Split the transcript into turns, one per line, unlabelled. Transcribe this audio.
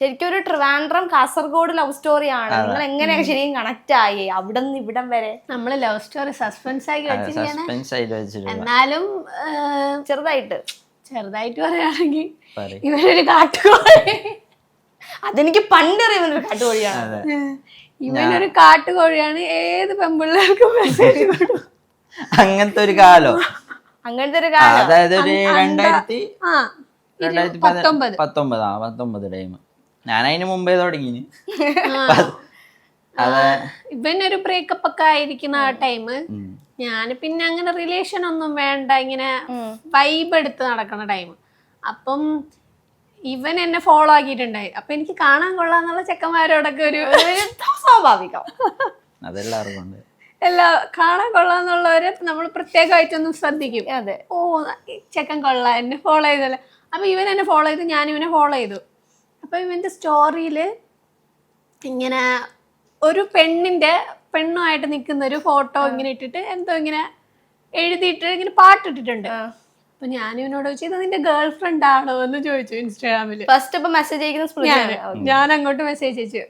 ശരിക്കും ഒരു ട്രിവാൻഡ്രം കാസർഗോഡ് ലവ് സ്റ്റോറിയാണ്. നിങ്ങൾ എങ്ങനെയാ ശരിക്കും കണക്ട് ആയി അവിടെ നിന്ന് ഇവിടം വരെ?
നമ്മള് ലവ് സ്റ്റോറി സസ്പെൻസ് ആക്കി വെച്ചിരിക്കുകയാണ്.
സസ്പെൻസ് ആയിട്ട് വെച്ചിട്ടുണ്ട്.
എന്നാലും
ചെറുതായിട്ട്
പറയുകയാണെങ്കിൽ ഇവരൊരു കാട്ടുകോഴി.
അതെനിക്ക് പണ്ടറിയുന്നൊരു കാട്ടുകോഴിയാണ്.
ഇവനൊരു കാട്ടുകോഴിയാണ്. ഏത് പെൺപിള്ളേർക്കും മെസ്സേജ് കൊടുക്കും.
അങ്ങനത്തെ ഒരു കാലം, അതായത് ഒരു 2019 ടൈം. ഞാൻ അതിന് മുമ്പേ തുടങ്ങി.
ഇവനൊരു ബ്രേക്കപ്പ് ഒക്കെ ആയിരിക്കുന്ന ആ ടൈം. ഞാൻ പിന്നെ അങ്ങനെ റിലേഷൻ ഒന്നും വേണ്ട, ഇങ്ങനെ വൈബ് എടുത്ത് നടക്കുന്ന ടൈം. അപ്പം ഇവൻ എന്നെ ഫോളോ ആക്കിയിട്ടുണ്ടായി. അപ്പൊ എനിക്ക് കാണാൻ കൊള്ളാന്നുള്ള ചെക്കന്മാരോടൊക്കെ ഒരു
സ്വാഭാവികം,
അതെല്ലാവർക്കും ഉണ്ട്.
കാണാൻ കൊള്ളാന്നുള്ളവരെ നമ്മൾ പ്രത്യേകമായിട്ടൊന്നും ശ്രദ്ധിക്കും.
അതെ,
ഓ ചെക്കൻ കൊള്ളാം, എന്നെ ഫോളോ ചെയ്തല്ലേ. അപ്പൊ ഇവൻ എന്നെ ഫോളോ ചെയ്തു, ഞാൻ ഇവനെ ഫോളോ ചെയ്തു. അപ്പൊ ഇവന്റെ സ്റ്റോറിയില് ഇങ്ങനെ ഒരു പെണ്ണുമായിട്ട് നിൽക്കുന്ന ഒരു ഫോട്ടോ ഇങ്ങനെ ഇട്ടിട്ട് എന്തോ ഇങ്ങനെ എഴുതിയിട്ട് ഇങ്ങനെ പാട്ടിട്ടിട്ടുണ്ട്. അപ്പൊ ഞാൻ ഇവനോട് ചോദിച്ചു, ഇത് നിന്റെ ഗേൾ ഫ്രണ്ട് ആണോ എന്ന് ചോദിച്ചു ഇൻസ്റ്റാഗ്രാമില്.
ഫസ്റ്റ് മെസ്സേജ്
ഞാൻ അങ്ങോട്ട് മെസ്സേജ് അയച്ചു.